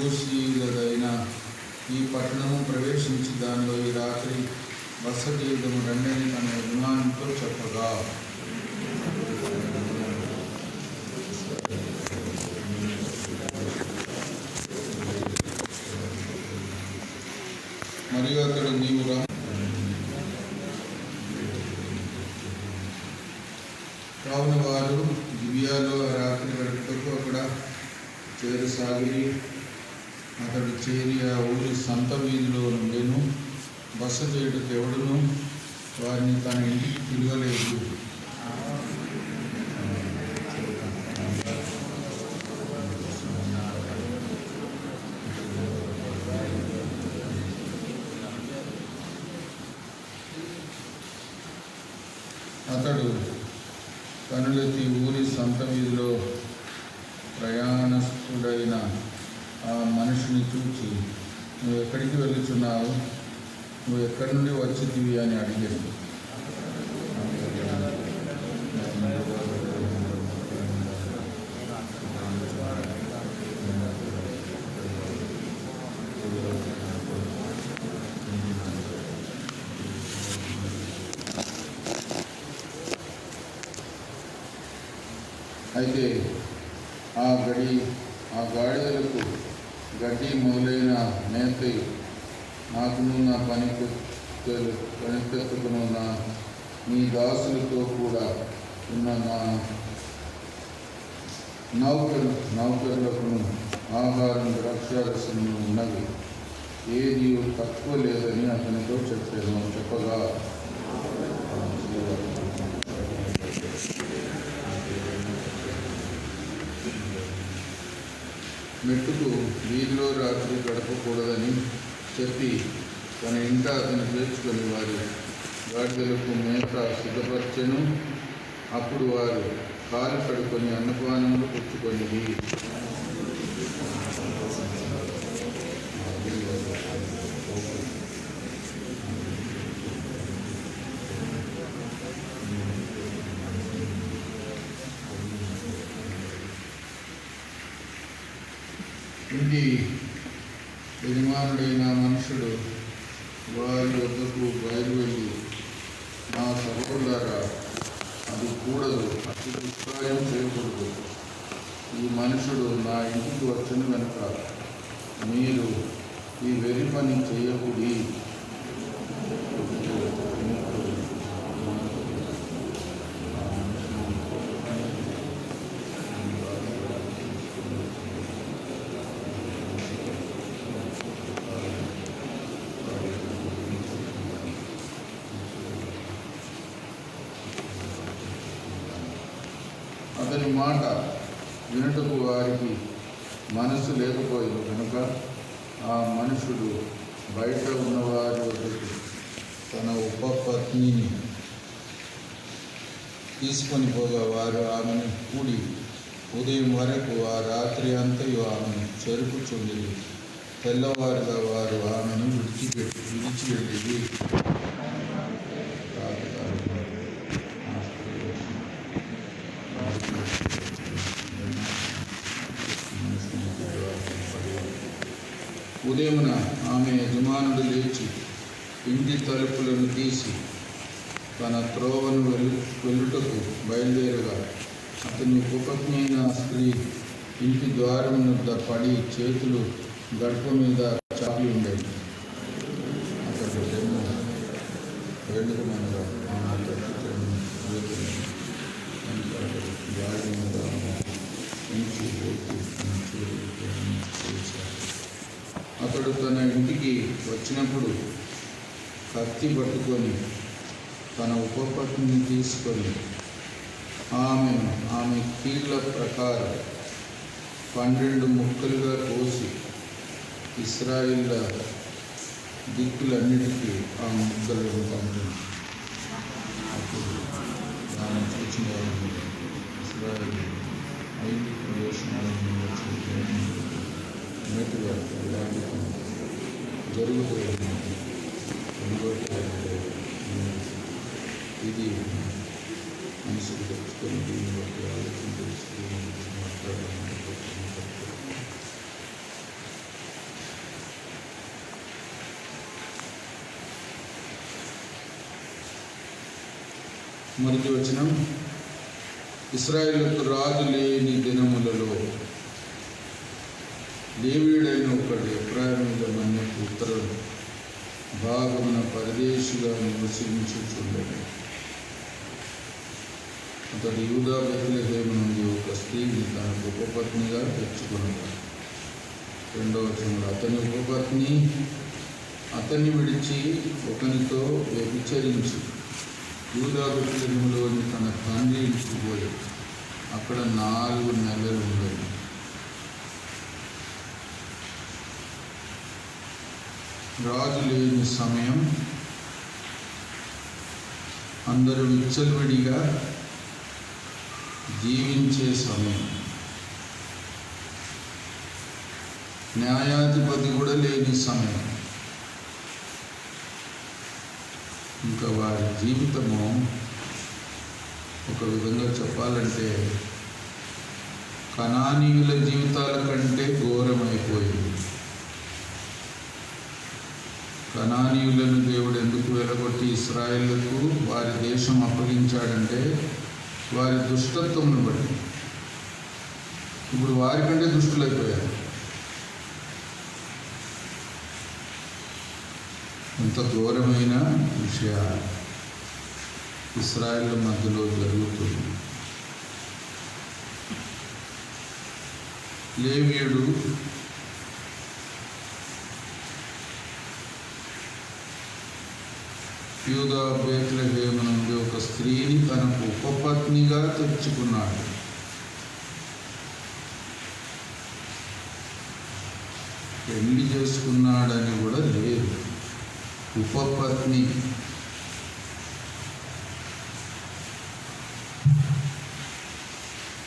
యెబూసీయులదైన ఈ పట్టణము ప్రవేశించి దానిలో ఈ రాత్రి బస చేయడము రండని తన యజమానితో చెప్పగా, మరియు అతడు నీవు కావున వారు గిబియాలో రాత్రి గడుపుటకు అక్కడ చేరసాగిరి. అతడు చేరి ఆ ఊరి సంత వీధిలో నుండెను. బస చేయుటకు ఎవడును వారిని తన ఇంటికి పిలవలేదు. అతడు కనులెత్తి ఊరి సంత వీధిలో ప్రయాణస్తుడైన ఆ మనిషిని చూచి, నువ్వు ఎక్కడికి వెళుతున్నావు? నువ్వు ఎక్కడి నుండి వచ్చితివి అని అడిగాడు. అయితే ఆ గాడిదలకు గడ్డి మొదలైన మేతయు నాకును నా పనికెత్తుకున్న నీ దాసులతో కూడా ఉన్న నా నౌకరులకును ఆహారం ద్రాక్షారసము ఉన్నవి, ఏది తక్కువ లేదని అతనితో చెప్పగా, మెట్టుకు వీధిలో రాత్రి గడపకూడదని చెప్పి తన ఇంట అతను చేర్చుకొని వారి గాడిదలకు మేత సిద్ధపరచెను. అప్పుడు వారు కాలు కడుకొని అన్నపానములు పుచ్చుకొని ఇంటి యజమానుడైన మనుషుడు వారి వద్దకు బయలువెళ్ళి, నా సహోదరులారా, అది కూడదు, అతి దుష్కార్యం చేయకూడదు. ఈ మనుషుడు నా ఇంటికి వచ్చిన కనుక మీరు ఈ వెరి పని చేయకూడి. అతని మాట వినుటకు వారికి మనసు లేకపోయింది కనుక ఆ మనుషుడు బయట ఉన్నవారి వద్దకు తన ఉపపత్నిని తీసుకొని పోగా వారు ఆమెను కూడి ఉదయం వరకు ఆ రాత్రి అంతయు ఆమెను చెరుపుచుండి తెల్లవారుగా వారు ఆమెను విడిచిపెట్టి ఉదయమున ఆమె యజమానుడు లేచి ఇంటి తలుపులను తీసి తన త్రోవను వెళ్ళుటకు బయలుదేరగా, అతని ఉపపత్ని అయిన స్త్రీ ఇంటి ద్వారం వద్ద పడి చేతులు గడప మీద చాపి ఉండేది. అతడు వెళ్ళుమనగా గాడి మీద ఇంచి అతడు తన ఇంటికి వచ్చినప్పుడు కత్తి పట్టుకొని తన ఉపపత్నిని తీసుకొని ఆమె కీళ్ళ ప్రకారం 12 ముక్కలుగా కోసి ఇశ్రాయేలు దిక్కులన్నిటికీ ఆ ముక్కలను పంపింది. అప్పుడు దాన్ని చూసిన ఇశ్రాయేలు ఐగుప్తు దేశంలో ఉన్నట్టుగా జరుగుతుంది. ఇది మనసుకు తెచ్చుకొని దీన్ని బట్టి ఆలోచన తెలుసుకుని మాట్లాడాలని మొదటి వచనం, ఇశ్రాయేలుకు రాజు లేని దినములలో లేవీయుడైన ఒకడు ఎఫ్రాయిము మీద మన్యకు ఉత్తర భాగమున పరదేశిగా నివసించుచుండెను. అతడు యూదా బెత్లెహేము నుండి ఒక స్త్రీని తన ఉపపత్నిగా తెచ్చుకున్నాడు. రెండవ వచనంలో, అతని ఉపపత్ని అతన్ని విడిచి ఒకనితో వ్యభిచరించి యూదా బెత్లెహేములోని తన తండ్రి ఇంటికి పోయి అక్కడ 4 నెలలు ఉండేది. రాజు లేని సమయం, అందరూ విచ్చలవిడిగా జీవించే సమయం, న్యాయాధిపతి కూడా లేని సమయం. ఇంకా వారి జీవితము ఒక విధంగా చెప్పాలంటే కనానీయుల జీవితాల కంటే ఘోరమైపోయింది. కనానీయులను దేవుడు ఎందుకు వెలగొట్టి ఇశ్రాయేలుకు వారి దేశం అప్పగించాడంటే వారి దుష్టత్వమును బట్టి. ఇప్పుడు వారికంటే దుష్టులైపోయారు. ఎంత ఘోరమైన విషయాలు ఇశ్రాయేలు మధ్యలో జరుగుతుంది. లేవీయుడు యూదా బెత్లెహేము నుండి ఒక స్త్రీని తనకు ఉపపత్నిగా తెచ్చుకున్నాడు. పెళ్లి చేసుకున్నాడని కూడా లేదు, ఉపపత్ని.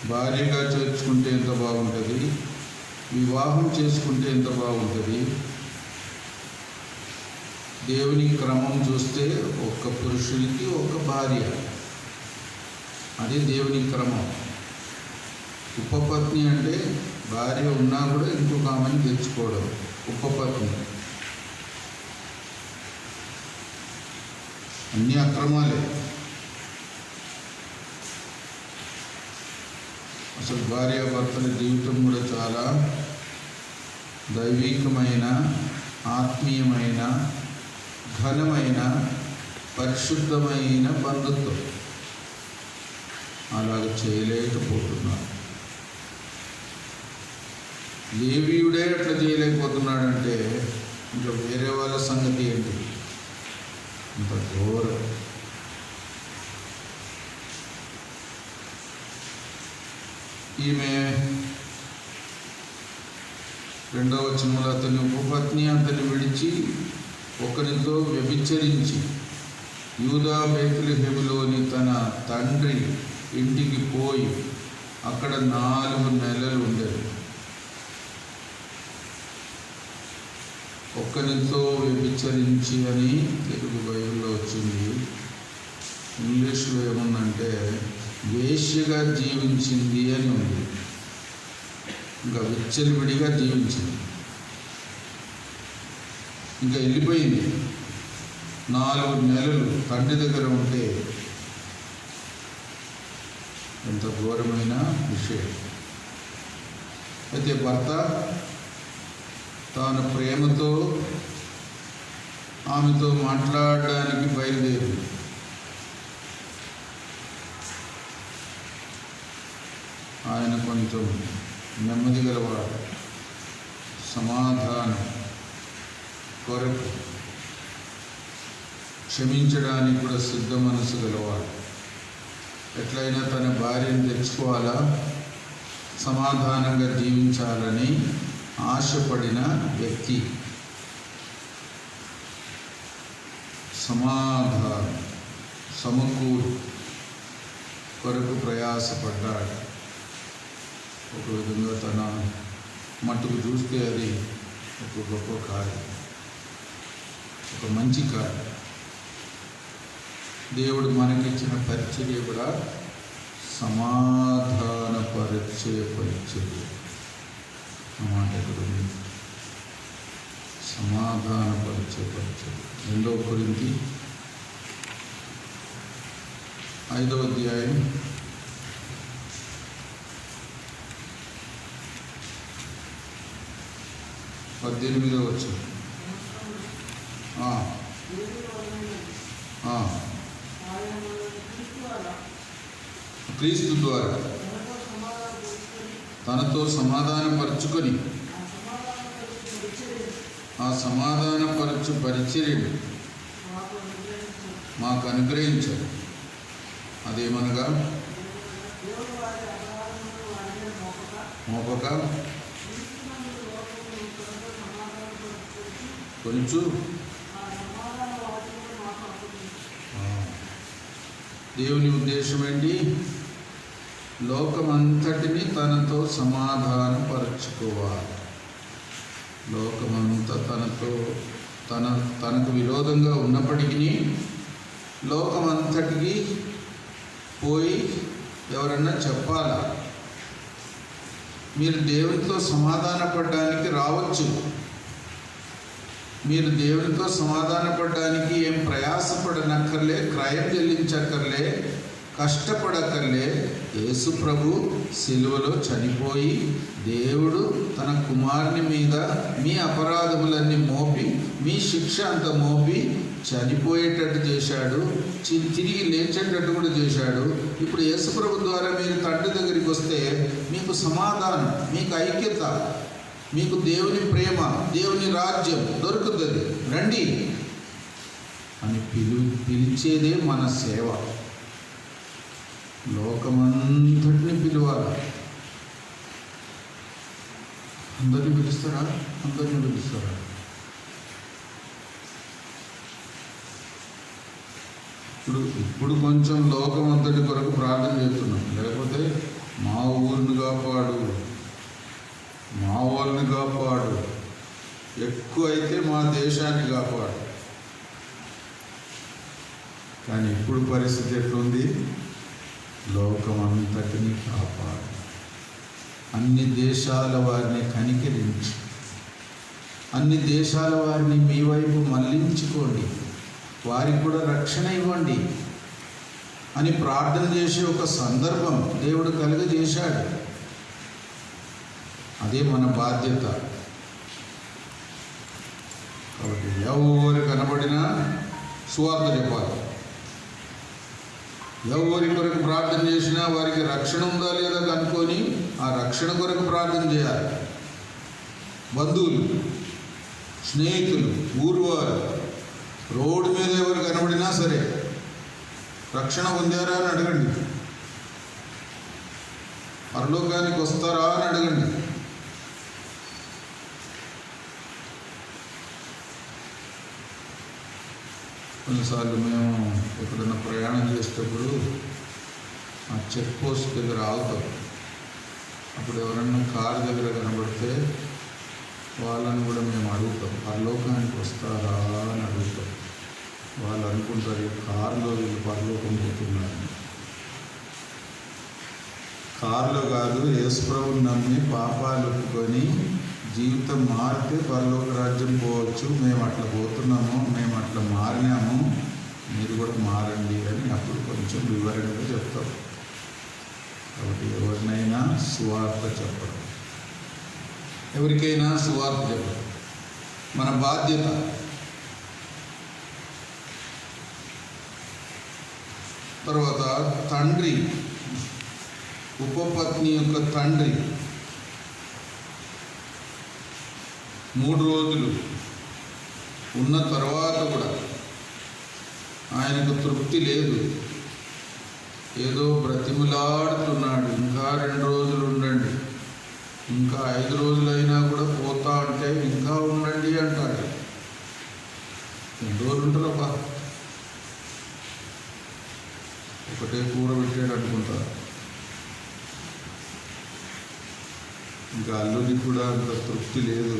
భార్యగా చేర్చుకుంటే ఎంత బాగుంటుంది, వివాహం చేసుకుంటే ఎంత బాగుంటుంది. దేవుని క్రమం చూస్తే ఒక్క పురుషుడికి ఒక భార్య, అదే దేవుని క్రమం. ఉపపత్ని అంటే భార్య ఉన్నా కూడా ఇంకొక ఆమెను తెచ్చుకోవడం ఉపపత్ని. అన్ని అక్రమాలే. అసలు భార్యాభర్తల జీవితం కూడా చాలా దైవికమైన, ఆత్మీయమైన, ఘనమైన, పరిశుద్ధమైన బంధుత్వం. అలాగ చేయలేకపోతున్నారు. లేవీయుడే అట్లా చేయలేకపోతున్నాడంటే ఇంకా వేరే వాళ్ళ సంగతి ఏంటి? అంత ఘోరం. ఈమె రెండవ వచనంలో, అతని ఉపపత్ని అతన్ని విడిచి ఒకరితో వ్యభిచరించి యూదా బెత్లెహేములోని తన తండ్రి ఇంటికి పోయి అక్కడ 4 నెలలు ఉండేది. ఒక్కరితో వ్యభిచరించి అని తెలుగు బైబిల్లో వచ్చింది. ఇంగ్లీష్లో ఏముందంటే వేశ్యగా జీవించింది అని ఉంది. ఇంకా విచ్చలవిడిగా జీవించింది. ఇంకా వెళ్ళిపోయింది. 4 నెలలు తండ్రి దగ్గర ఉంటే ఎంత ఘోరమైన విషయం. అయితే భర్త తాను ప్రేమతో ఆమెతో మాట్లాడడానికి బయలుదేరింది. ఆయన కొంచెం నెమ్మది గలవాడు, సమాధానం కొరకు క్షమించడానికి కూడా సిద్ధ మనసు గలవాడు. ఎట్లయినా తన భార్యను తెచ్చుకోవాలా, సమాధానంగా జీవించాలని ఆశపడిన వ్యక్తి. సమాధానం సమకూరు కొరకు ప్రయాసపడ్డాడు. ఒక విధంగా తన మట్టుకు చూస్తే అది ఒక గొప్ప కార్యం, ఒక మంచి కార్యం. దేవుడు మనకిచ్చిన పరిచర్య కూడా సమాధానపరిచే పరిచర్య అన్నమాట. ఇక్కడ సమాధానపరిచే పరిచర్య. 2 కొరింథీ 5వ అధ్యాయం 18వ వచనం. క్రీస్తు ద్వారా తనతో సమాధానపరుచుకొని ఆ సమాధానపరచు పరిచర్యను మాకు అనుగ్రహించారు. అదేమనగా మోపక కొంచెం దేవుని ఉద్దేశం ఏంటి? లోకమంతటిని తనతో సమాధానపరచుకోవాలి. లోకమంతా తనకు విరోధంగా ఉన్నప్పటికీ లోకమంతటికి పోయి ఎవరన్నా చెప్పాలా, మీరు దేవునితో సమాధానపడడానికి రావచ్చు, మీరు దేవునితో సమాధానపడడానికి ఏం ప్రయాసపడనక్కర్లే, క్రయం చెల్లించక్కర్లే, కష్టపడక్కర్లే. యేసు ప్రభు సిలువలో చనిపోయి దేవుడు తన కుమారుని మీద మీ అపరాధములన్నీ మోపి, మీ శిక్ష అంతా మోపి చనిపోయేటట్టు చేశాడు, తిరిగి లేచేటట్టు కూడా చేశాడు. ఇప్పుడు యేసు ప్రభు ద్వారా మీరు తండ్రి దగ్గరికి వస్తే మీకు సమాధానం, మీకు ఐక్యత, మీకు దేవుని ప్రేమ, దేవుని రాజ్యం దొరుకుతుంది. రండి అని పిలిచేదే మన సేవ. లోకమంతటిని పిలవాలి. అందరిని పిలుస్తారా? అందరిని పిలుస్తారా? ఇప్పుడు కొంచెం లోకం అంతటి కొరకు ప్రార్థన చేస్తున్నాం. లేకపోతే మా ఊరిని కాపాడు, మా వాళ్ళని కాపాడు, ఎక్కువ అయితే మా దేశాన్ని కాపాడు. కానీ ఇప్పుడు పరిస్థితి ఎట్లుంది? లోకమంతటిని కాపాడు. అన్ని దేశాల వారిని కనికరించి, అన్ని దేశాల వారిని మీ వైపు మళ్లించుకోండి, వారికి కూడా రక్షణ ఇవ్వండి అని ప్రార్థన చేసే ఒక సందర్భం దేవుడు కలుగజేశాడు. అదే మన బాధ్యత. కాబట్టి ఎవరు కనబడినా సువార్త చెప్పాలి. ఎవరి కొరకు ప్రార్థన చేసినా వారికి రక్షణ ఉందా లేదా కనుక్కొని ఆ రక్షణ కొరకు ప్రార్థన చేయాలి. బంధువులు, స్నేహితులు, ఊరువారు, రోడ్డు మీద ఎవరు కనబడినా సరే రక్షణ పొందారా అని అడగండి, పరలోకానికి వస్తారా అని అడగండి. కొన్నిసార్లు మేము ఎక్కడైనా ప్రయాణం చేసేటప్పుడు ఆ చెక్ పోస్ట్ దగ్గర ఆగుతాం. అప్పుడు ఎవరన్నా కారు దగ్గర కనబడితే వాళ్ళని కూడా మేము అడుగుతాం, పరలోకానికి వస్తారా అని అడుగుతాం. వాళ్ళు అనుకుంటారు కారులో వీళ్ళు పరలోకం పోతున్నారు. కారులో కాదు, యేసు ప్రభువుని నమ్మి పాపాలు ఒప్పుకొని జీవితం మారితే పరలోక రాజ్యం పోవచ్చు. మేము అట్లా పోతున్నాము, మేము అట్లా మారినాము, మీరు కూడా మారండి అని అప్పుడు కొంచెం వివరంగా చెప్తాం. కాబట్టి ఎవరినైనా సువార్త చెప్పడం, ఎవరికైనా సువార్త చెప్పడం మన బాధ్యత. తర్వాత తండ్రి, ఉపపత్ని యొక్క తండ్రి 3 రోజులు ఉన్న తర్వాత కూడా ఆయనకు తృప్తి లేదు. ఏదో బ్రతిములాడుతున్నాడు, ఇంకా 2 రోజులు ఉండండి, ఇంకా 5 రోజులైనా కూడా పోతా అంటే ఇంకా ఉండండి అంటాడు. ఎన్ని రోజులు ఉంటారబ్బా? ఒకటే కూర పెట్టాడు అనుకుంటారు. ఇంకా అల్లుడికి కూడా అంత తృప్తి లేదు.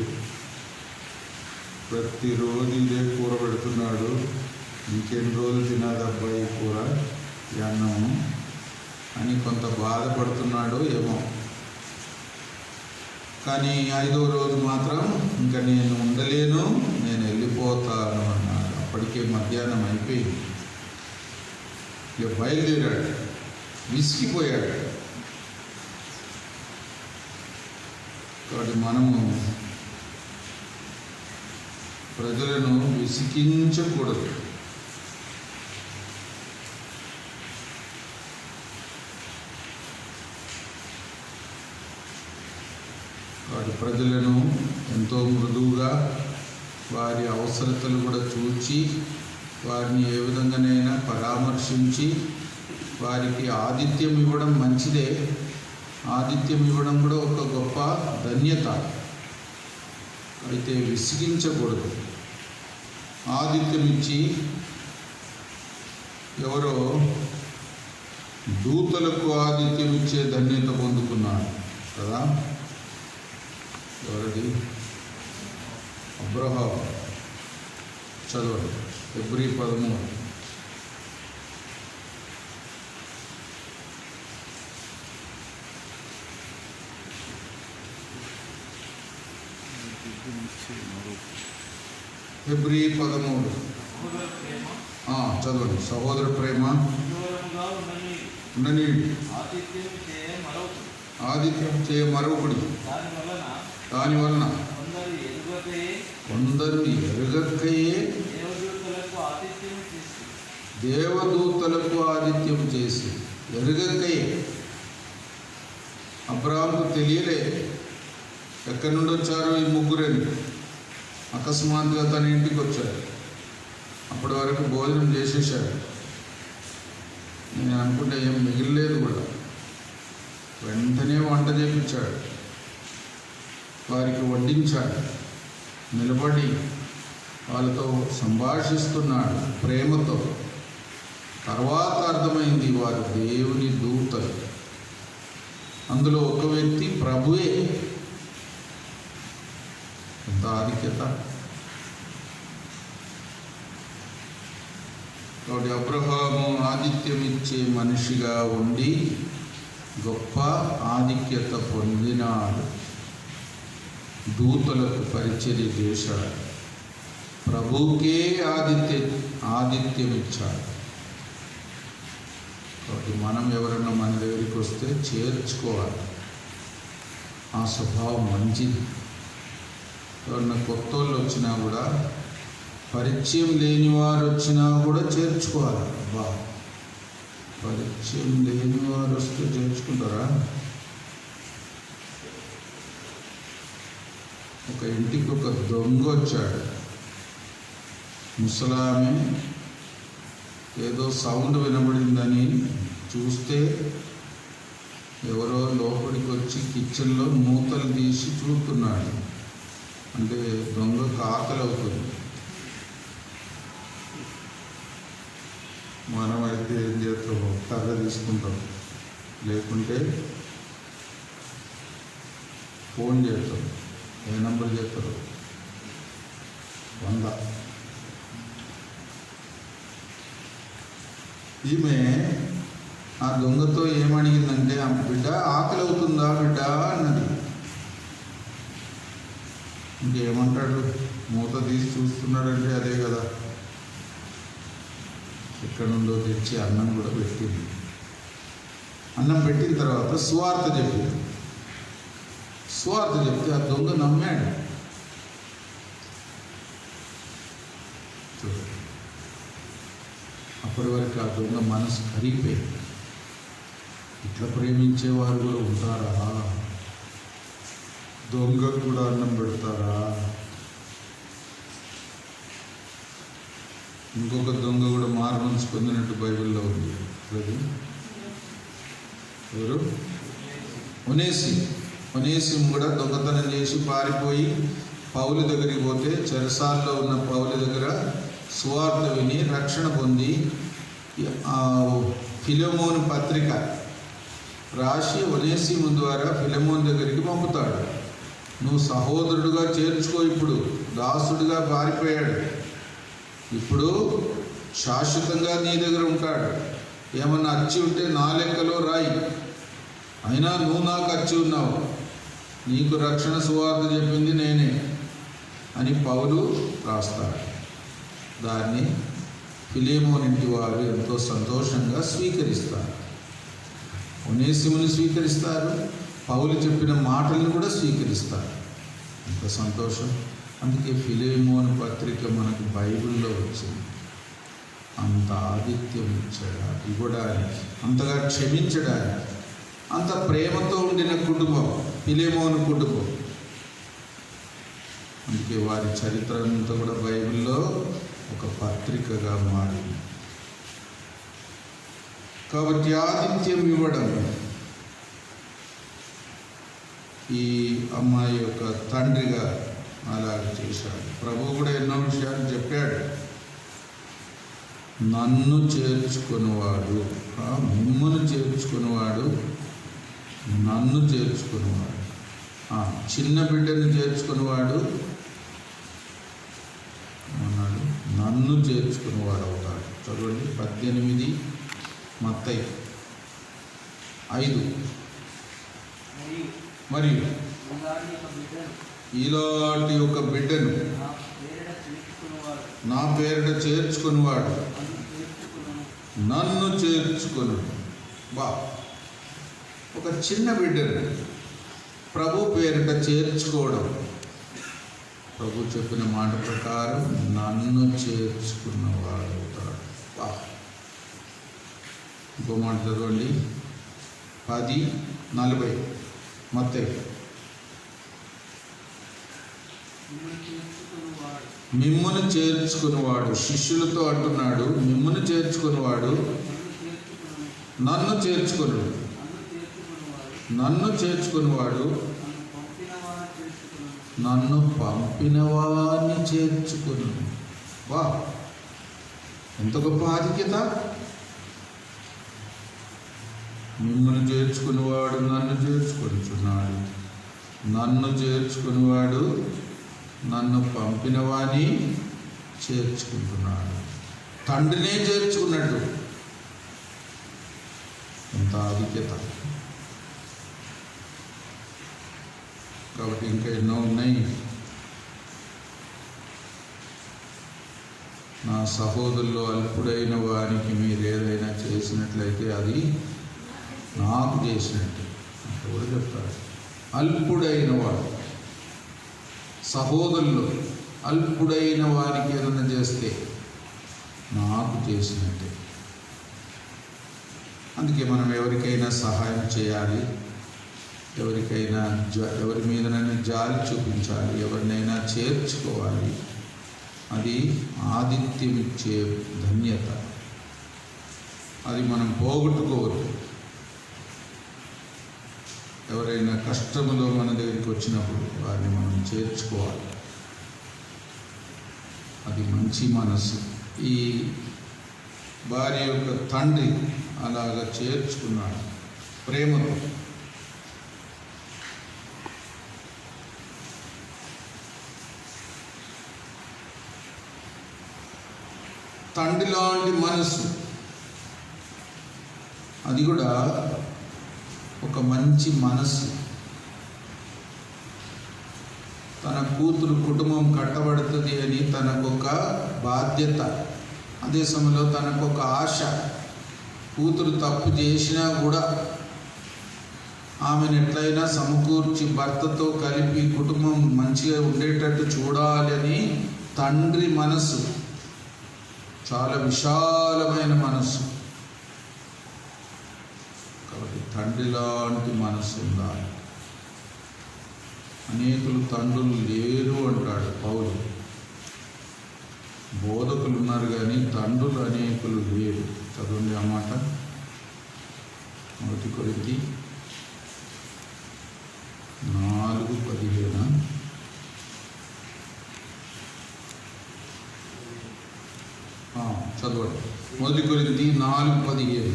ప్రతిరోజు ఇదే కూర పెడుతున్నాడు, ఇంకెన్ని రోజులు తినాలి అబ్బాయి కూర, ఈ అన్నము అని కొంత బాధపడుతున్నాడు ఏమో. కానీ 5వ రోజు మాత్రం ఇంకా నేను ఉండలేను, నేను వెళ్ళిపోతాను అన్నాడు. అప్పటికే మధ్యాహ్నం అయిపోయింది. ఇక బయలుదేరాడు, విసిగిపోయాడు. కాబట్టి మనము ప్రజలను విసిగించకూడదు. వాటి ప్రజలను ఎంతో మృదువుగా వారి అవసరతలు కూడా చూచి వారిని ఏ విధంగానైనా పరామర్శించి వారికి ఆతిథ్యం ఇవ్వడం మంచిదే. ఆతిథ్యం ఇవ్వడం కూడా ఒక గొప్ప ధన్యత. అయితే విసిగించకూడదు. ఆతిథ్యం ఇచ్చి ఎవరో దూతలకు ఆతిథ్యం ఇచ్చే ధన్యత పొందుకున్నాడు కదా. ఎవరది? అబ్రహాము. చదవండి హెబ్రీ 13. హెబ్రీ 13 చదవండి. సహోదర ప్రేమ ఉండని, ఆతిథ్యం చేయ మరొకటి, దాని వలన కొందరు ఎరుగకయే దేవదూతలకు ఆతిథ్యం చేసి, ఎరుగకయే. అబ్రాహాముకు తెలియలే ఎక్కడి నుండి వచ్చారో ఈ ముగ్గురని. అకస్మాత్తుగా తన ఇంటికి వచ్చారు. అప్పటి వరకు భోజనం చేసేసాడు. నేను అనుకుంటే ఏం మిగిలిలేదు కూడా. వెంటనే వంట చేపించాడు, వారికి వడ్డించాడు, నిలబడి వాళ్ళతో సంభాషిస్తున్నాడు ప్రేమతో. తర్వాత అర్థమైంది వారు దేవుని దూతలు. అందులో ఒక వ్యక్తి ప్రభువే. ఎంత ఆధిక్యత! కాబట్టి అబ్రహాము ఆతిథ్యం ఇచ్చే మనిషిగా ఉండి గొప్ప ఆధిక్యత పొందినాడు. దూతలకు పరిచర్య చేశాడు. ప్రభువుకే ఆతిథ్యం ఇచ్చాడు. కాబట్టి మనం ఎవరన్నా మన దగ్గరికి వస్తే చేర్చుకోవాలి. ఆ స్వభావం మంచిది. ఎవరన్నా కొత్త వాళ్ళు వచ్చినా కూడా, పరిచయం లేని వారు వచ్చినా కూడా చేర్చుకోవాలి. పరిచయం లేని వారు వస్తే చేర్చుకుంటారా? ఒక ఇంటికి ఒక దొంగ వచ్చాడు. ముసలామె ఏదో సౌండ్ వినబడిందని చూస్తే ఎవరో లోపలికి వచ్చి కిచెన్లో మూతలు తీసి చూస్తున్నాడు. అంటే దొంగకు ఆకలి అవుతుంది. మనం అయితే ఏం చేస్తామో కర్ర తీసుకుంటాం, లేకుంటే ఫోన్ చేస్తాం. ఏ నంబర్ చేస్తారు? 100. ఈమె ఆ దొంగతో ఏమడిగిందంటే, బిడ్డ ఆకలి అవుతుందా బిడ్డ అన్నది. ఇంకేమంటాడు? మూత తీసి చూస్తున్నాడంటే అదే కదా. ఎక్కడి నుండో తెచ్చి అన్నం కూడా పెట్టింది. అన్నం పెట్టిన తర్వాత సువార్త చెప్పింది. సువార్త చెప్తే ఆ దొంగ నమ్మాడు. అప్పటి వరకు ఆ దొంగ మనసు కరిగిపోయింది. ఇట్లా ప్రేమించేవారు కూడా ఉంటారా? దొంగకు కూడా అన్నం పెడతారా? ఇంకొక దొంగ కూడా మారుమనసు పొందినట్టు బైబిల్లో ఉంది. ఎవరు? ఒనేసిము కూడా దొంగతనం చేసి పారిపోయి పౌలు దగ్గరికి పోతే, చెరసాల్లో ఉన్న పౌలు దగ్గర సువార్త విని రక్షణ పొంది ఫిలెమోను పత్రిక రాసి ఒనేసిము ద్వారా ఫిలెమోను దగ్గరికి పంపుతాడు. నువ్వు సహోదరుడుగా చేర్చుకో. ఇప్పుడు దాసుడుగా పారిపోయాడు, ఇప్పుడు శాశ్వతంగా నీ దగ్గర ఉంటాడు. ఏమన్నా అచ్చి ఉంటే నా లెక్కలో రాయి, అయినా నువ్వు నాకు అచ్చి ఉన్నావు, నీకు రక్షణ సువార్త చెప్పింది నేనే అని పౌలు రాస్తాడు. దాన్ని ఫిలేమోను ఇంటి వారు ఎంతో సంతోషంగా స్వీకరిస్తారు. ఒనేసిముని స్వీకరిస్తారు, పౌలు చెప్పిన మాటలను కూడా స్వీకరిస్తారు. ఎంత సంతోషం! అందుకే ఫిలేమోను పత్రిక మనకు బైబిల్లో వచ్చింది. అంత ఆతిథ్యం ఇవ్వడానికి, అంతగా క్షమించడానికి, అంత ప్రేమతో ఉండిన కుటుంబం ఫిలేమోను కుటుంబం. అందుకే వారి చరిత్ర అంతా కూడా బైబిల్లో ఒక పత్రికగా మారింది. కాబట్టి ఆతిథ్యం ఇవ్వడం ఈ అమ్మాయి యొక్క తండ్రిగా అలాగ చేశాడు. ప్రభువు కూడా ఎన్నో విషయాలు చెప్పాడు. నన్ను చేర్చుకునేవాడు, మిమ్మల్ని చేర్చుకునేవాడు, నన్ను చేర్చుకునేవాడు, చిన్న బిడ్డను చేర్చుకునేవాడు అన్నాడు, నన్ను చేర్చుకునేవాడు అవుతాడు. చదవండి 18 మత్తయి 5. మరియు ఇలాంటి ఒక బిడ్డను నా పేరిట చేర్చుకునేవాడు నన్ను చేర్చుకును. ఒక చిన్న బిడ్డను ప్రభు పేరిట చేర్చుకోవడం, ప్రభు చెప్పిన మాట ప్రకారం నన్ను చేర్చుకున్నవాడు అవుతాడు. ఇంకో మాట చదవండి 10:40 మత్తయి. మిమ్మును చేర్చుకునేవాడు, శిష్యులతో అంటున్నాడు, మిమ్మును చేర్చుకునేవాడు నన్ను చేర్చుకును, నన్ను చేర్చుకునేవాడు నన్ను పంపిన వారిని చేర్చుకును. ఎంత గొప్ప ఆధిక్యత! మిమ్మల్ని చేర్చుకునేవాడు నన్ను చేర్చుకొనుచున్నాడు, నన్ను చేర్చుకునేవాడు నన్ను పంపిన వాని చేర్చుకుంటున్నాడు. తండ్రినే చేర్చుకున్నట్టు ఎంత ఆధిక్యత! కాబట్టి ఇంకా ఎన్నో ఉన్నాయి. నా సహోదరుల్లో అల్పుడైన వారికి మీరు ఏదైనా చేసినట్లయితే అది నాకు చేసినట్టు అంటే కూడా చెప్తారు. అల్పుడైన వాడు, సహోదరులు అల్పుడైన వారికి ఏదైనా చేస్తే నాకు చేసినట్టే. అందుకే మనం ఎవరికైనా సహాయం చేయాలి, ఎవరికైనా ఎవరి మీదనైనా జాలి చూపించాలి, ఎవరినైనా చేర్చుకోవాలి. అది ఆతిథ్యం ఇచ్చే ధన్యత. అది మనం పోగొట్టుకోవద్దు. ఎవరైనా కష్టంలో మన దగ్గరికి వచ్చినప్పుడు వారిని మనం చేర్చుకోవాలి. అది మంచి మనసు. ఈ భార్య యొక్క తండ్రి అలాగా చేర్చుకున్నాడు ప్రేమతో. తండ్రి లాంటి మనసు, అది కూడా ఒక మంచి మనసు. తన కూతురు కుటుంబం కట్టబడుతుంది అని తనకొక బాధ్యత, అదే సమయంలో తనకొక ఆశ. కూతురు తప్పు చేసినా కూడా ఆమెను ఎట్లయినా సమకూర్చి భర్తతో కలిపి కుటుంబం మంచిగా ఉండేటట్టు చూడాలని తండ్రి మనసు, చాలా విశాలమైన మనసు. కాబట్టి తండ్రి లాంటి మనసు ఉండాలి. అనేకులు తండ్రులు లేరు అంటాడు పౌలు. బోధకులు ఉన్నారు కానీ తండ్రులు అనేకులు లేరు. చదవండి ఆ మాట. 1 కొరింథీ 4:15. చదవండి. 1 కొరింథీ 4:15.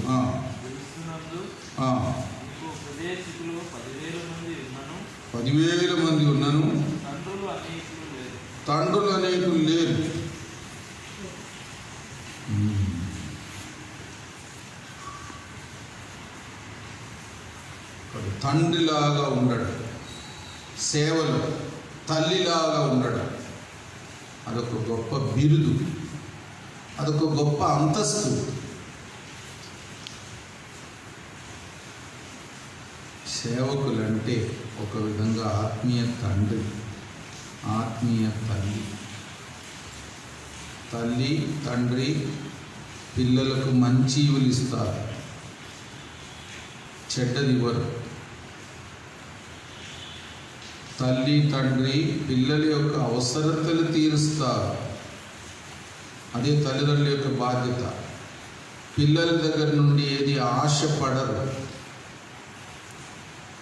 10,000 మంది ఉన్నను తండ్రులు అనేకులు లేరు. తండ్రిలాగా ఉండడం, సేవలు తల్లిలాగా ఉండడం, అదొక గొప్ప బిరుదు. అదొక గొప్ప అంతస్తు. సేవకులంటే ఒక విధంగా ఆత్మీయ తండ్రి, ఆత్మీయ తల్లి. తల్లి తండ్రి పిల్లలకు మంచి ఈవులు ఇస్తారు, చెడ్డదివ్వరు. తల్లి తండ్రి పిల్లల యొక్క అవసరతలు తీరుస్తారు. అదే తల్లిదండ్రుల యొక్క బాధ్యత. పిల్లల దగ్గర నుండి ఏది ఆశపడరు.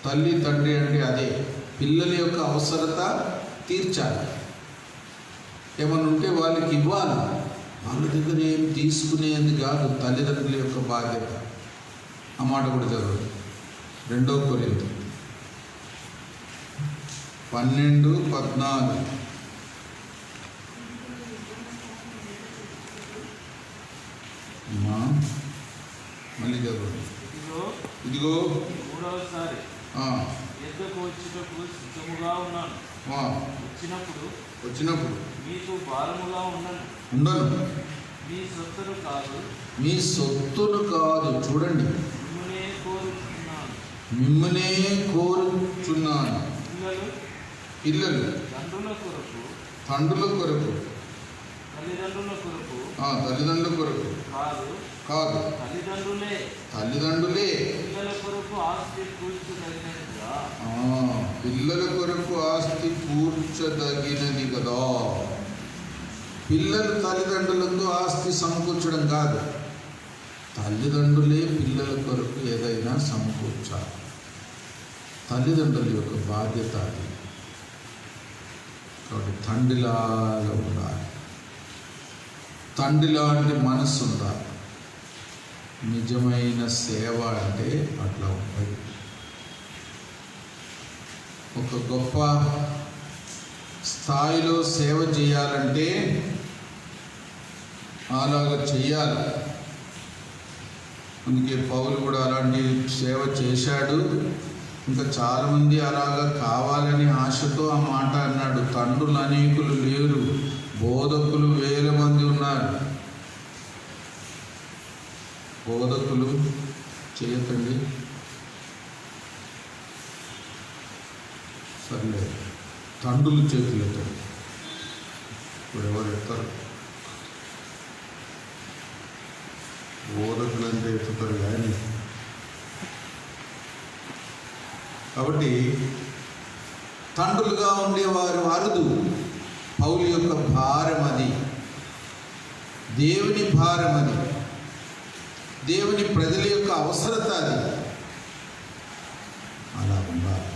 తల్లి తండ్రి అంటే అదే, పిల్లల యొక్క అవసరత తీర్చాలి. ఏమన్నా ఉంటే వాళ్ళకి ఇవ్వాలి. వాళ్ళ దగ్గర ఏం తీసుకునేది కాదు తల్లిదండ్రుల యొక్క బాధ్యత. ఆ మాట కూడా చదవండి. 2 కొరింథీ 12:14. మళ్ళీ చదవండి. ఇదిగో మూడవసారి ఎద్దకు వచ్చుటకు సిద్ధముగా ఉన్నాను. వచ్చినప్పుడు మీకు భారముగా ఉండను. మీ సొత్తును కాదు. చూడండి, మిమ్మునే కోరుచున్నాను. పిల్లలు తండ్రుల కొరకు, తల్లిదండ్రుల కొరకు కాదు, తల్లిదండ్రులే పిల్లల కొరకు ఆస్తి కూర్చదగినది కదా. పిల్లలు తల్లిదండ్రులకు ఆస్తి సమకూర్చడం కాదు, తల్లిదండ్రులే పిల్లల కొరకు ఏదైనా సమకూర్చాలి. తల్లిదండ్రుల యొక్క బాధ్యత అది. కాబట్టి తండ్రిలాగా ఉండాలి, తండ్రిలాంటి మనస్సు ఉండాలి. నిజమైన సేవ అంటే అట్లా ఉంటుంది. ఒక గొప్ప స్థాయిలో సేవ చేయాలంటే అలాగ చేయాలి. అందుకే పౌలు కూడా అలాంటి సేవ చేశాడు. ఇంకా చాలామంది అలాగా కావాలని ఆశతో ఆ మాట అన్నాడు. తండ్రులు అనేకులు లేరు, బోధకులు వేల మంది ఉన్నారు. బోధకులు చేయకండి, సర్లే తండ్రులు చేతులు ఎత్తండి. ఇప్పుడు ఎవరు ఎత్తారు? బోధకులు అంటే ఎత్తుతారు కానీ. కాబట్టి తండ్రులుగా ఉండేవారు అరుదు. పౌలు యొక్క భారం అది, దేవుని భారం అది, దేవుని ప్రజల యొక్క అవసరత అది. అలా ఉండాలి.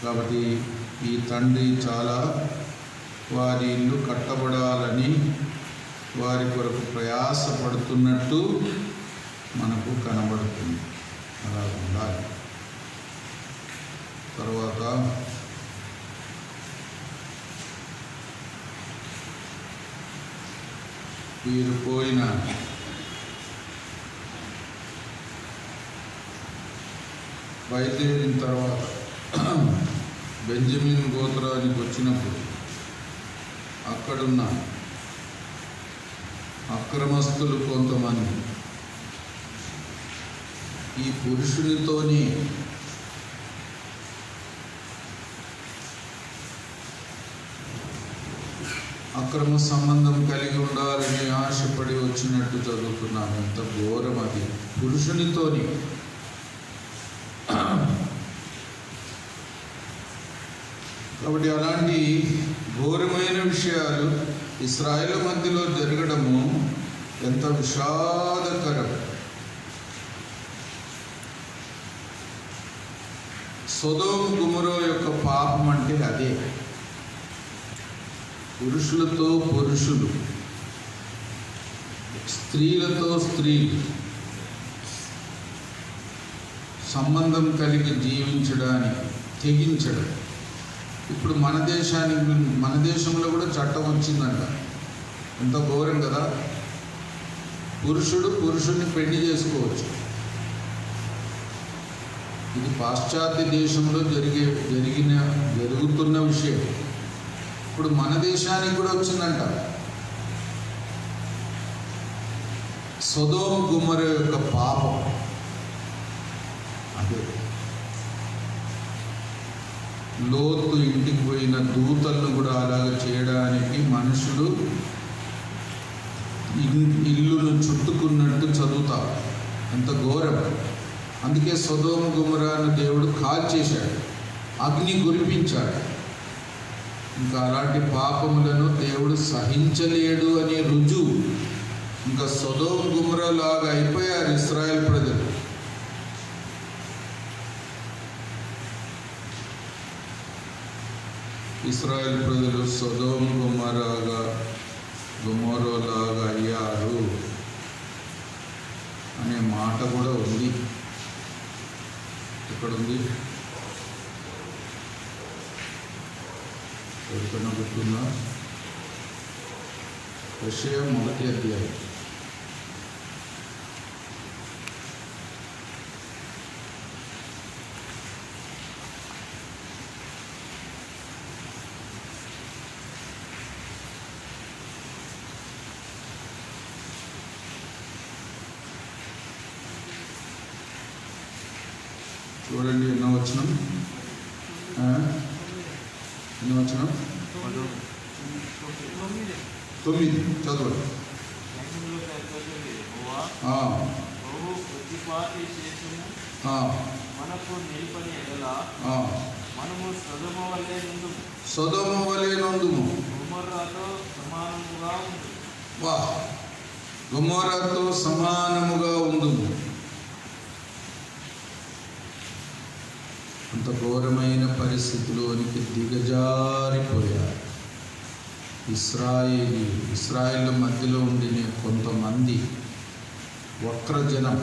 కాబట్టి ఈ తండ్రి చాలా వారి ఇల్లు కట్టబడాలని వారి కొరకు ప్రయాసపడుతున్నట్టు మనకు కనబడుతుంది. అలా ఉండాలి. తర్వాత వీరు పోయిన బయలుదేరిన తర్వాత బెంజమిన్ గోత్రానికి వచ్చినప్పుడు అక్కడున్న అక్రమస్తులు కొంతమంది ఈ పురుషునితోనే అక్రమ సంబంధం కలిగి ఉండాలని ఆశపడి వచ్చినట్టు చదువుతున్నాను. ఎంత ఘోరం అది! పురుషునితోని. కాబట్టి అలాంటి ఘోరమైన విషయాలు ఇశ్రాయేలు మధ్యలో జరగడము ఎంత విషాదకరం. సొదొమ గొమొర్రా యొక్క పాపం అంటే అదే. పురుషులతో పురుషులు, స్త్రీలతో స్త్రీలు సంబంధం కలిగి జీవించడానికి తెగించడం. ఇప్పుడు మన దేశంలో కూడా చట్టం వచ్చిందంట. ఎంత ఘోరం కదా! పురుషుడు పురుషుడిని పెళ్లి చేసుకోవచ్చు. ఇది పాశ్చాత్య దేశంలో జరుగుతున్న విషయం. ఇప్పుడు మన దేశానికి కూడా వచ్చిందంట. సొదొమ గొమొర్రా యొక్క పాపం అదే. లోతు ఇంటికి పోయిన దూతలను కూడా అలాగ చేయడానికి మనుషులు ఇల్లును చుట్టుకున్నట్టు చదువుతారు. ఎంత ఘోరం! అందుకే సొదొమ గొమొర్రాను దేవుడు కాల్చేశాడు, అగ్ని కురిపించాడు. ఇంకా అలాంటి పాపములను దేవుడు సహించలేడు అనే రుజువు. ఇంకా సొదొమ గొమొర్రా లాగా అయిపోయారు ఇశ్రాయేల్ ప్రజలు. ఇశ్రాయేల్ ప్రజలు సొదొమ గొమొర్రాలాగా అయ్యారు అనే మాట కూడా ఉంది. ఎక్కడుంది? ఎవరికన్నా గుర్తుందా? యెషయా 1వ అధ్యాయం. చూడండి ఎన్నో వచనం. ఎన్నో వచనం? 9 చదవండి. సొదొమ వలె నుండుము. గొమొర్రాతో సమానముగా ఉండుము. అంత ఘోరమైన పరిస్థితిలోనికి దిగజారిపోయారు ఇశ్రాయేలు మధ్యలో ఉండిన కొంతమంది వక్రజనం,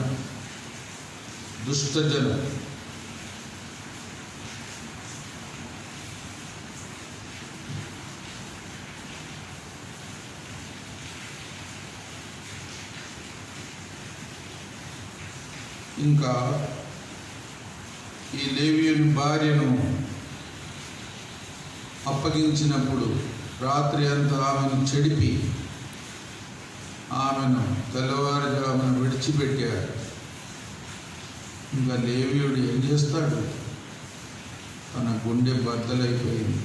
దుష్టజనం. ఇంకా ఈ లేవీయుని భార్యను అప్పగించినప్పుడు రాత్రి అంతా ఆమెను చెడిపి ఆమెను తెల్లవారుజామున విడిచిపెట్టాడు. ఇంకా లేవీయుడు ఏం చేస్తాడు? తన గుండె బద్దలైపోయింది.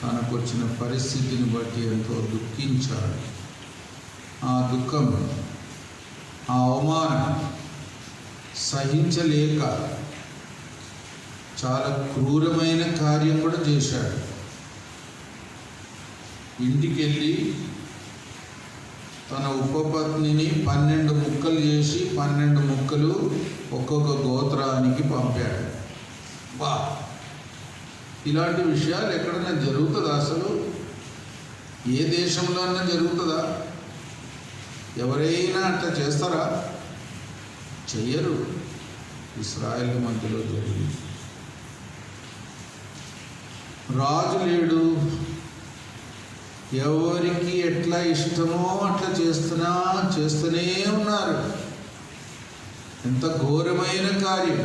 తనకు వచ్చిన పరిస్థితిని బట్టి ఎంతో దుఃఖించాడు. ఆ దుఃఖం, ఆ అవమానం సహించలేక చాలా క్రూరమైన కార్యం కూడా చేశాడు. ఇంటికి వెళ్ళి తన ఉపపత్నిని 12 ముక్కలు చేసి 12 ముక్కలు ఒక్కొక్క గోత్రానికి పంపాడు. ఇలాంటి విషయాలు ఎక్కడైనా జరుగుతుందా? అసలు ఏ దేశంలో అన్నా జరుగుతుందా? ఎవరైనా అట్లా చేస్తారా? చెయ్యరు. ఇశ్రాయేలు మధ్యలో జరిగింది. రాజు లేడు, ఎవరికి ఎట్లా ఇష్టమో అట్లా చేస్తూనే ఉన్నారు. ఎంత ఘోరమైన కార్యం!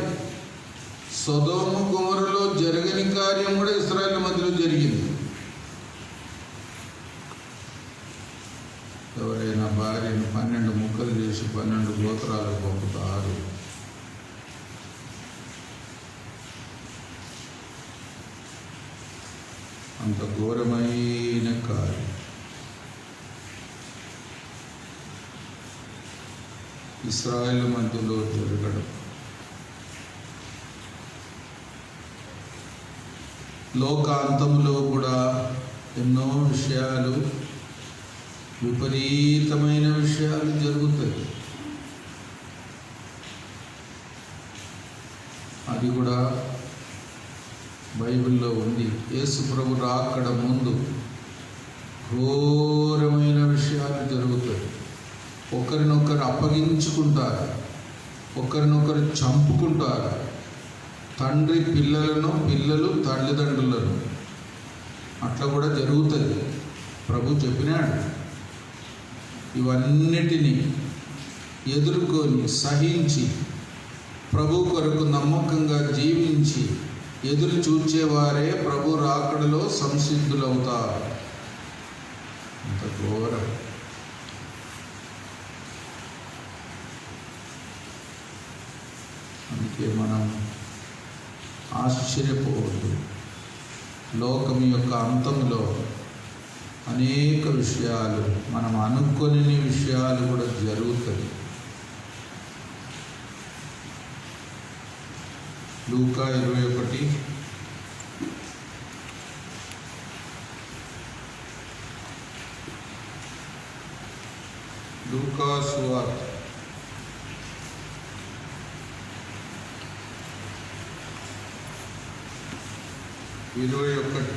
సొదొమ గొమొర్రాలో జరగని కార్యం కూడా ఇశ్రాయేలు మధ్యలో జరిగింది. ఎవరైనా భార్యను 12 ముక్కలు చేసి 12 గోత్రాలకు పంపుతారు. అంత ఘోరమైన కార్యం. ఇశ్రాయేలు మధ్యలో జరగడం. లోకాంతంలో కూడా ఎన్నో విషయాలు, విపరీతమైన విషయాలు జరుగుతాయి. అది కూడా బైబిల్లో ఉంది. యేసు ప్రభు రాకడ ముందు ఘోరమైన విషయాలు జరుగుతాయి. ఒకరినొకరు అప్పగించుకుంటారు, ఒకరినొకరు చంపుకుంటారు. తండ్రి పిల్లలను, పిల్లలు తల్లిదండ్రులను. అట్లా కూడా జరుగుతుంది. ప్రభు చెప్పినాడు. ఇవన్నిటినీ ఎదుర్కొని సహించి ప్రభు కొరకు నమ్మకంగా జీవించి ఎదురు చూచేవారే ప్రభు రాకడలో సంసిద్ధులవుతారు. అంత ఘోరం. అందుకే మనం ఆశ్చర్యపోవద్దు. లోకం యొక్క అంతంలో అనేక విషయాలు, మనం అనుకోని విషయాలు కూడా జరుగుతాయి. లూకా 21 లూకా సువార్త 21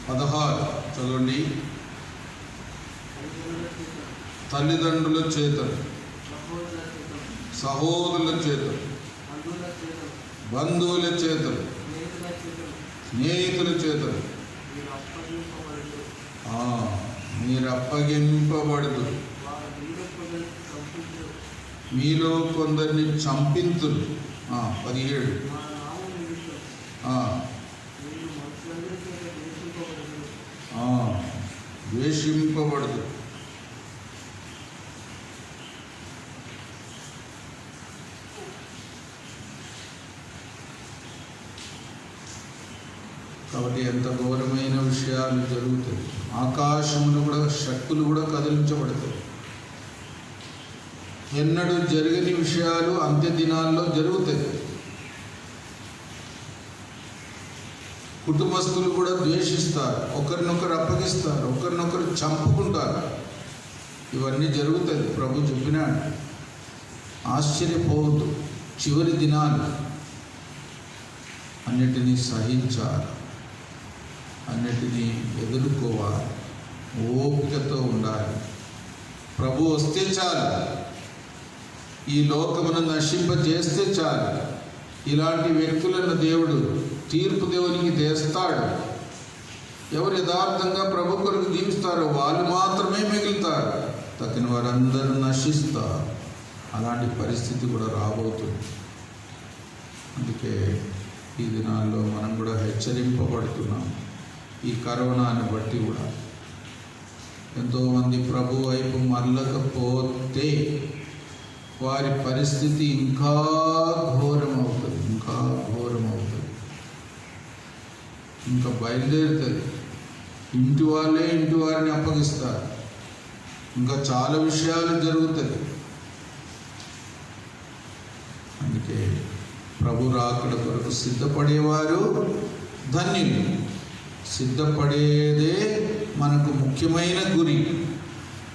16 చదవండి. తల్లిదండ్రుల చేతలు, సహోదరుల చేతలు, బంధువుల చేతలు, స్నేహితుల చేతలు మీరు అప్పగింపబడదు. మీలో కొందరిని చంపింతులు. 17 ద్వేషింపబడదు. కాబట్టి ఎంత ఘోరమైన విషయాలు జరుగుతాయి. ఆకాశంలో కూడా శక్తులు కూడా కదిలించబడతాయి. ఎన్నడూ జరగని విషయాలు అంత్య దినాల్లో జరుగుతాయి. కుటుంబస్తులు కూడా ద్వేషిస్తారు, ఒకరినొకరు అప్పగిస్తారు, ఒకరినొకరు చంపుకుంటారు. ఇవన్నీ జరుగుతుంది. ప్రభు చెప్పినాడు, ఆశ్చర్యపోవద్దు. చివరి దినాలు అన్నిటినీ సహించాలి, అన్నిటినీ ఎదుర్కోవాలి, ఓపికతో ఉండాలి. ప్రభు వస్తే చాలు, ఈ లోకమును నశింపజేస్తే చాలు. ఇలాంటి వ్యక్తులను దేవుడు తీర్పు దేవునికి తెస్తాడు. ఎవరు యథార్థంగా ప్రభు కొరకు జీవిస్తారో వాళ్ళు మాత్రమే మిగులుతారు, తక్కిన వారందరూ నశిస్తారు. అలాంటి పరిస్థితి కూడా రాబోతుంది. అందుకే ఈ దినాల్లో మనం కూడా హెచ్చరింపబడుతున్నాం. ఈ కరోనాని బట్టి కూడా ఎంతోమంది ప్రభు వైపు మరలకపోతే వారి పరిస్థితి ఇంకా ఘోరమవుతుంది, ఇంకా ఘోరమవుతుంది, ఇంకా బయలుదేరుతుంది. ఇంటి వాళ్ళే ఇంటి వారిని అప్పగిస్తారు. ఇంకా చాలా విషయాలు జరుగుతుంది. అందుకే ప్రభు రాకడ కొరకు సిద్ధపడేవారు ధన్యులు. సిద్ధపడేదే మనకు ముఖ్యమైన గురి.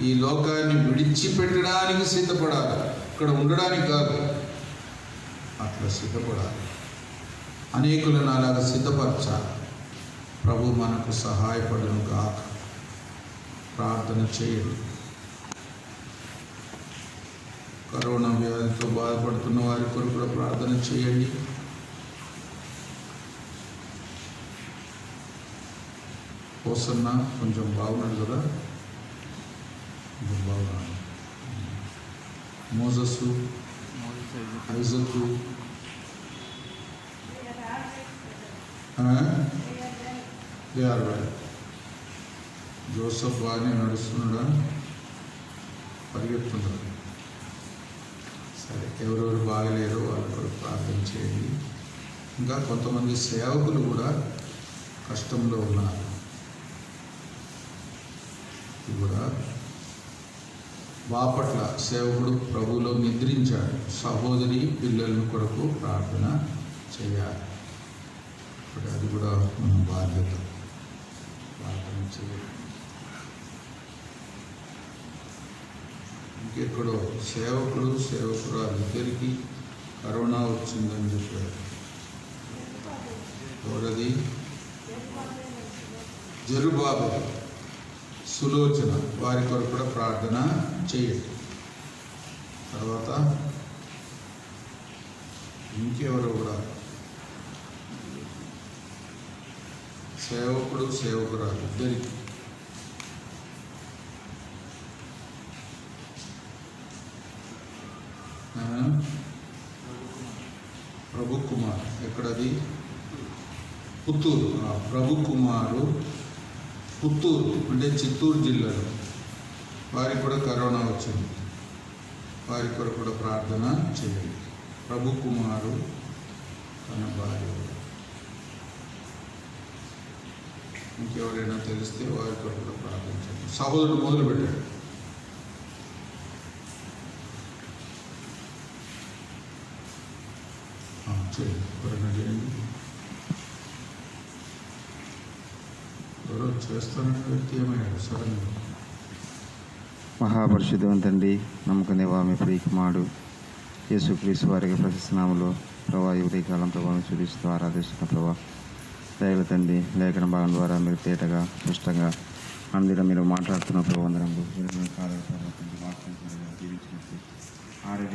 ఈ లోకాన్ని విడిచిపెట్టడానికి సిద్ధపడాలి, ఇక్కడ ఉండడానికి కాదు. అట్లా సిద్ధపడాలి, అనేకులను అలాగా సిద్ధపరచాలి. ప్రభు మనకు సహాయపడను కాక. ప్రార్థన చేయండి. కరోనా వ్యాధితో బాధపడుతున్న వారి కొరకు కూడా ప్రార్థన చేయండి. పోసన్న కొంచెం బాగున్నాడు కదా, కొంచెం బాగున్నాడు. మోజస్సు, ఐజకు, జోసఫ్ బాగానే నడుస్తున్నాడా, పరిగెత్తున్నాడు. సరే, ఎవరెవరు బాగలేరో వాళ్ళ కొరకు ప్రార్థన చేయండి. ఇంకా కొంతమంది సేవకులు కూడా కష్టంలో ఉన్నారు. కూడా బాపట్ల సేవకుడు ప్రభువులో నిద్రించాడు. సహోదరి పిల్లల కొరకు ప్రార్థన చేయాలి. ఇప్పుడు అది కూడా మన బాధ్యత, ప్రార్థన చేయాలి. ఇంకెక్కడో సేవకుడు ఇద్దరికి కరోనా వచ్చిందని చెప్పారు. ఎవరది? జరుబాబు, సులోచన, వారి కొరకు కూడా ప్రార్థన చేయండి. తర్వాత ఇంకెవరు కూడా సేవకురాలు ఇద్దరికి ప్రభు కుమార్ ఎక్కడది? పుత్తూరు. ప్రభు కుమారు పుత్తూరు అంటే చిత్తూరు జిల్లాలో. వారికి కూడా కరోనా వచ్చింది. వారి కొరకు కూడా ప్రార్థన చేయండి. ప్రభు కుమారు తన భార్య. ఇంకెవరైనా తెలిస్తే వారి కొరకు కూడా ప్రార్థన చేయండి. సహోదరుడు మొదలు పెట్టాడు. చేయండి, ఎవరైనా చేయండి. ఎవరో చేస్తానన్న వ్యక్తి ఏమయ్యాడు సడన్గా. మహాపరిశుద్ధం తండ్రి, నమ్మకం దేవా, మీ ప్రియకుమారుడు యేసుక్రీస్తు వారికి ప్రశస్తనామలో ప్రభా ఈ ఉదయకాలం ప్రభావం చూపిస్తూ ఆరాధిస్తున్న ప్రభా దయల తండ్రి, లేఖన భాగం ద్వారా మీరు తేటగా స్పష్టంగా అందరూ మీరు మాట్లాడుతున్న ప్రభావం కాదు ప్రభావం జీవించినట్టు ఆరోగ్య